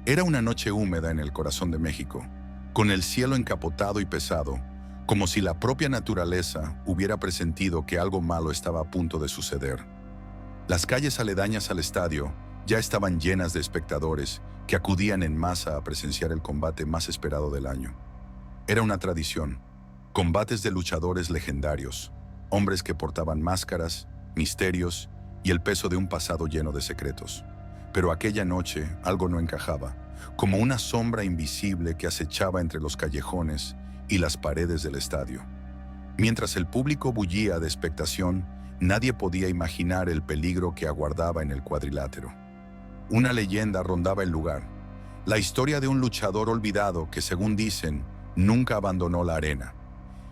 Era una noche húmeda en el corazón de México, con el cielo encapotado y pesado, como si la propia naturaleza hubiera presentido que algo malo estaba a punto de suceder. Las calles aledañas al estadio ya estaban llenas de espectadores que acudían en masa a presenciar el combate más esperado del año. Era una tradición, combates de luchadores legendarios, hombres que portaban máscaras, misterios y el peso de un pasado lleno de secretos. Pero aquella noche algo no encajaba, como una sombra invisible que acechaba entre los callejones y las paredes del estadio. Mientras el público bullía de expectación, nadie podía imaginar el peligro que aguardaba en el cuadrilátero. Una leyenda rondaba el lugar, la historia de un luchador olvidado que, según dicen, nunca abandonó la arena.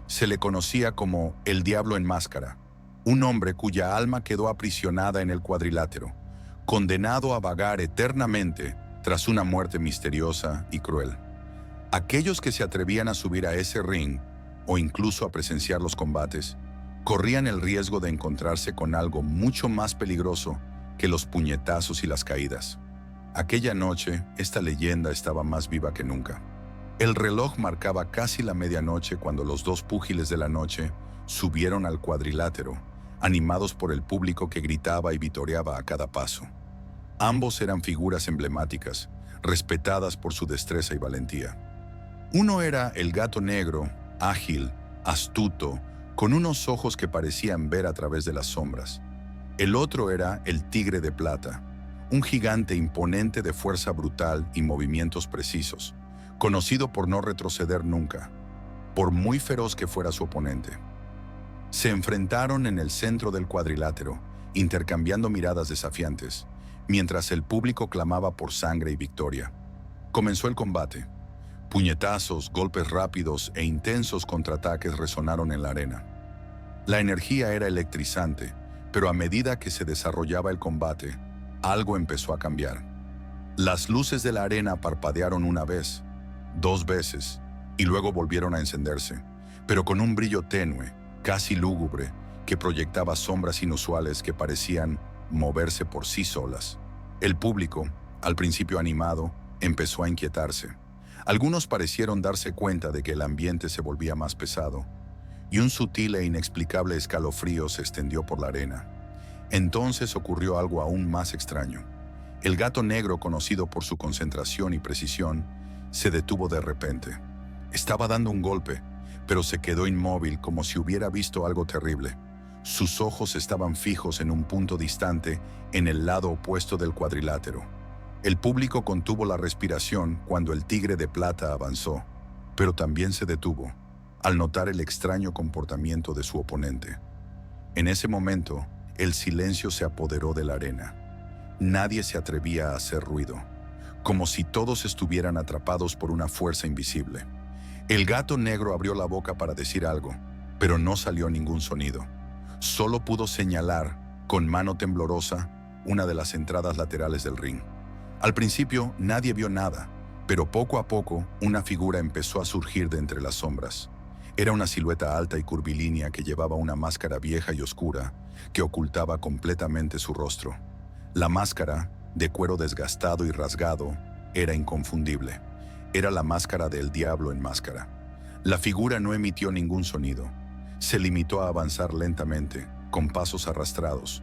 Se le conocía como el Diablo en Máscara, un hombre cuya alma quedó aprisionada en el cuadrilátero, condenado a vagar eternamente tras una muerte misteriosa y cruel. Aquellos que se atrevían a subir a ese ring, o incluso a presenciar los combates, corrían el riesgo de encontrarse con algo mucho más peligroso que los puñetazos y las caídas. Aquella noche, esta leyenda estaba más viva que nunca. El reloj marcaba casi la medianoche cuando los dos púgiles de la noche subieron al cuadrilátero, animados por el público que gritaba y vitoreaba a cada paso. Ambos eran figuras emblemáticas, respetadas por su destreza y valentía. Uno era el Gato Negro, ágil, astuto, con unos ojos que parecían ver a través de las sombras. El otro era el Tigre de Plata, un gigante imponente de fuerza brutal y movimientos precisos, conocido por no retroceder nunca, por muy feroz que fuera su oponente. Se enfrentaron en el centro del cuadrilátero, intercambiando miradas desafiantes, mientras el público clamaba por sangre y victoria. Comenzó el combate. Puñetazos, golpes rápidos e intensos contraataques resonaron en la arena. La energía era electrizante, pero a medida que se desarrollaba el combate, algo empezó a cambiar. Las luces de la arena parpadearon una vez, dos veces, y luego volvieron a encenderse, pero con un brillo tenue, casi lúgubre, que proyectaba sombras inusuales que parecían moverse por sí solas. El público, al principio animado, empezó a inquietarse. Algunos parecieron darse cuenta de que el ambiente se volvía más pesado, y un sutil e inexplicable escalofrío se extendió por la arena. Entonces ocurrió algo aún más extraño. El Gato Negro, conocido por su concentración y precisión, se detuvo de repente. Estaba dando un golpe, pero se quedó inmóvil como si hubiera visto algo terrible. Sus ojos estaban fijos en un punto distante en el lado opuesto del cuadrilátero. El público contuvo la respiración cuando el Tigre de Plata avanzó, pero también se detuvo al notar el extraño comportamiento de su oponente. En ese momento, el silencio se apoderó de la arena. Nadie se atrevía a hacer ruido, como si todos estuvieran atrapados por una fuerza invisible. El Gato Negro abrió la boca para decir algo, pero no salió ningún sonido. Solo pudo señalar, con mano temblorosa, una de las entradas laterales del ring. Al principio nadie vio nada, pero poco a poco una figura empezó a surgir de entre las sombras. Era una silueta alta y curvilínea que llevaba una máscara vieja y oscura que ocultaba completamente su rostro. La máscara, de cuero desgastado y rasgado, era inconfundible. Era la máscara del Diablo en Máscara. La figura no emitió ningún sonido. Se limitó a avanzar lentamente, con pasos arrastrados,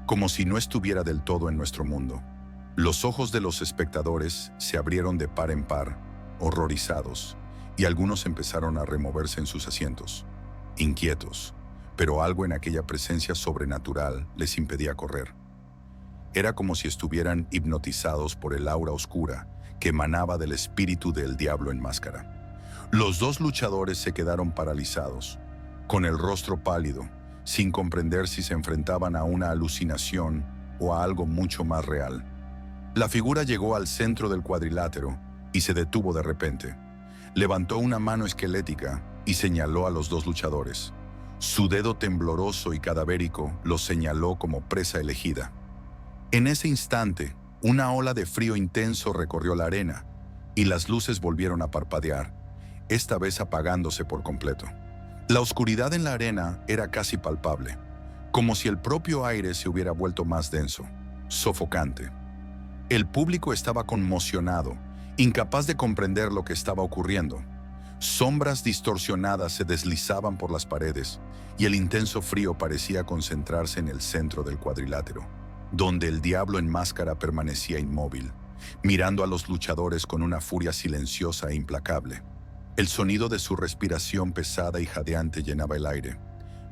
como si no estuviera del todo en nuestro mundo. Los ojos de los espectadores se abrieron de par en par, horrorizados, y algunos empezaron a removerse en sus asientos, inquietos, pero algo en aquella presencia sobrenatural les impedía correr. Era como si estuvieran hipnotizados por el aura oscura que emanaba del espíritu del Diablo en Máscara. Los dos luchadores se quedaron paralizados, con el rostro pálido, sin comprender si se enfrentaban a una alucinación o a algo mucho más real. La figura llegó al centro del cuadrilátero y se detuvo de repente. Levantó una mano esquelética y señaló a los dos luchadores. Su dedo tembloroso y cadavérico los señaló como presa elegida. En ese instante, una ola de frío intenso recorrió la arena y las luces volvieron a parpadear, esta vez apagándose por completo. La oscuridad en la arena era casi palpable, como si el propio aire se hubiera vuelto más denso, sofocante. El público estaba conmocionado incapaz de comprender lo que estaba ocurriendo. Sombras distorsionadas se deslizaban por las paredes y el intenso frío parecía concentrarse en el centro del cuadrilátero, donde el diablo en máscara permanecía inmóvil, mirando a los luchadores con una furia silenciosa e implacable. El sonido de su respiración pesada y jadeante llenaba el aire,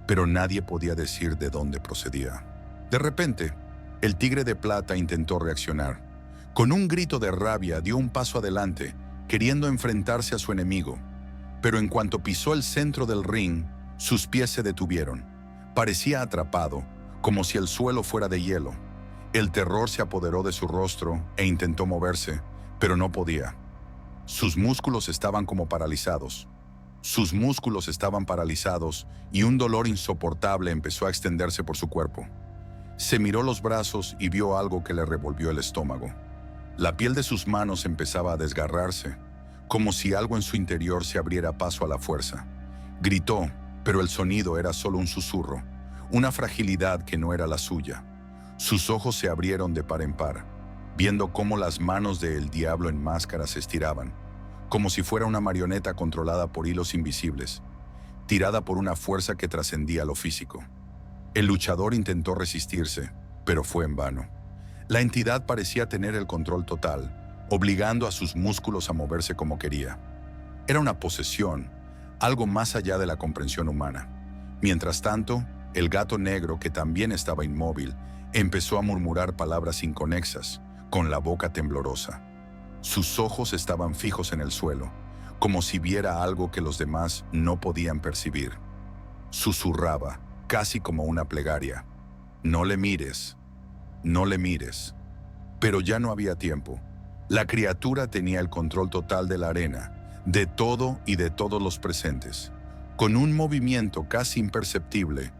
pero nadie podía decir de dónde procedía. De repente, el Tigre de Plata intentó reaccionar. Con un grito de rabia dio un paso adelante, queriendo enfrentarse a su enemigo. Pero en cuanto pisó el centro del ring, sus pies se detuvieron. Parecía atrapado, como si el suelo fuera de hielo. El terror se apoderó de su rostro e intentó moverse, pero no podía. Sus músculos estaban como paralizados. Sus músculos estaban paralizados y un dolor insoportable empezó a extenderse por su cuerpo. Se miró los brazos y vio algo que le revolvió el estómago. La piel de sus manos empezaba a desgarrarse, como si algo en su interior se abriera paso a la fuerza. Gritó, pero el sonido era solo un susurro, una fragilidad que no era la suya. Sus ojos se abrieron de par en par, viendo cómo las manos del diablo en máscara se estiraban, como si fuera una marioneta controlada por hilos invisibles, tirada por una fuerza que trascendía lo físico. El luchador intentó resistirse, pero fue en vano. La entidad parecía tener el control total, obligando a sus músculos a moverse como quería. Era una posesión, algo más allá de la comprensión humana. Mientras tanto, el gato negro, que también estaba inmóvil, empezó a murmurar palabras inconexas, con la boca temblorosa. Sus ojos estaban fijos en el suelo, como si viera algo que los demás no podían percibir. Susurraba, casi como una plegaria: «No le mires, no le mires». Pero ya no había tiempo. La criatura tenía el control total de la arena, de todo y de todos los presentes. Con un movimiento casi imperceptible,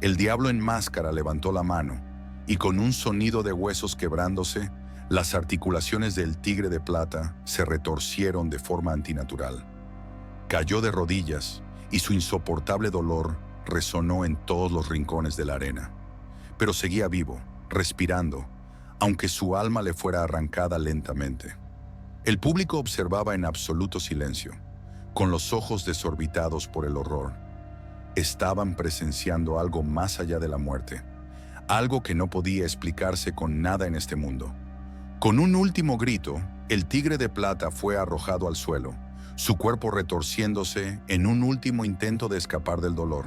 el diablo en máscara levantó la mano, y con un sonido de huesos quebrándose, las articulaciones del Tigre de Plata se retorcieron de forma antinatural. Cayó de rodillas, y su insoportable dolor resonó en todos los rincones de la arena. Pero seguía vivo, respirando, aunque su alma le fuera arrancada lentamente. El público observaba en absoluto silencio, con los ojos desorbitados por el horror. Estaban presenciando algo más allá de la muerte, algo que no podía explicarse con nada en este mundo. Con un último grito, el Tigre de Plata fue arrojado al suelo, su cuerpo retorciéndose en un último intento de escapar del dolor.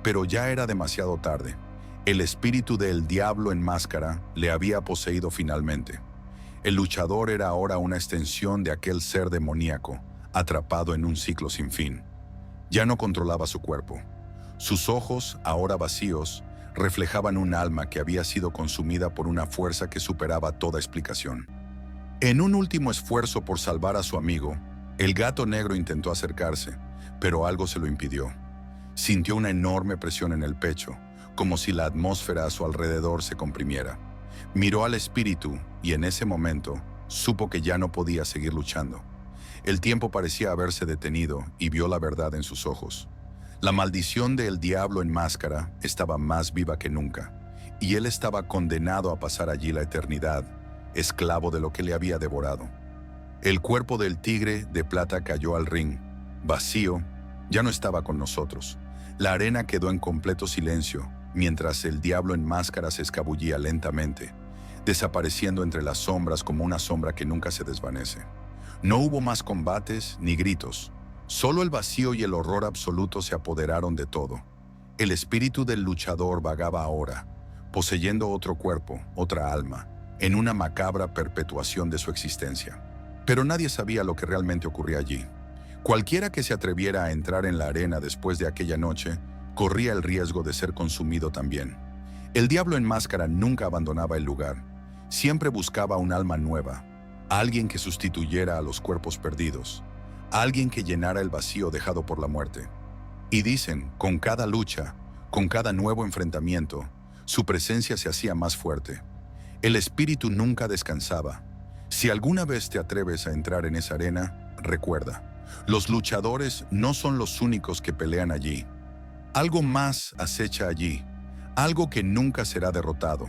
Pero ya era demasiado tarde. El espíritu del diablo en máscara le había poseído finalmente. El luchador era ahora una extensión de aquel ser demoníaco, atrapado en un ciclo sin fin. Ya no controlaba su cuerpo. Sus ojos, ahora vacíos, reflejaban un alma que había sido consumida por una fuerza que superaba toda explicación. En un último esfuerzo por salvar a su amigo, el gato negro intentó acercarse, pero algo se lo impidió. Sintió una enorme presión en el pecho, como si la atmósfera a su alrededor se comprimiera. Miró al espíritu y en ese momento supo que ya no podía seguir luchando. El tiempo parecía haberse detenido y vio la verdad en sus ojos. La maldición del diablo en máscara estaba más viva que nunca, y él estaba condenado a pasar allí la eternidad, esclavo de lo que le había devorado. El cuerpo del Tigre de Plata cayó al ring, vacío, ya no estaba con nosotros. La arena quedó en completo silencio, mientras el diablo en máscara se escabullía lentamente, desapareciendo entre las sombras como una sombra que nunca se desvanece. No hubo más combates ni gritos. Solo el vacío y el horror absoluto se apoderaron de todo. El espíritu del luchador vagaba ahora, poseyendo otro cuerpo, otra alma, en una macabra perpetuación de su existencia. Pero nadie sabía lo que realmente ocurría allí. Cualquiera que se atreviera a entrar en la arena después de aquella noche corría el riesgo de ser consumido también. El diablo en máscara nunca abandonaba el lugar. Siempre buscaba un alma nueva, alguien que sustituyera a los cuerpos perdidos, alguien que llenara el vacío dejado por la muerte. Y dicen, con cada lucha, con cada nuevo enfrentamiento, su presencia se hacía más fuerte. El espíritu nunca descansaba. Si alguna vez te atreves a entrar en esa arena, recuerda, los luchadores no son los únicos que pelean allí. Algo más acecha allí, algo que nunca será derrotado,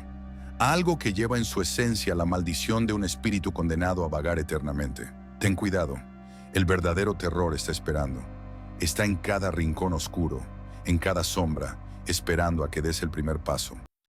algo que lleva en su esencia la maldición de un espíritu condenado a vagar eternamente. Ten cuidado, el verdadero terror está esperando. Está en cada rincón oscuro, en cada sombra, esperando a que des el primer paso.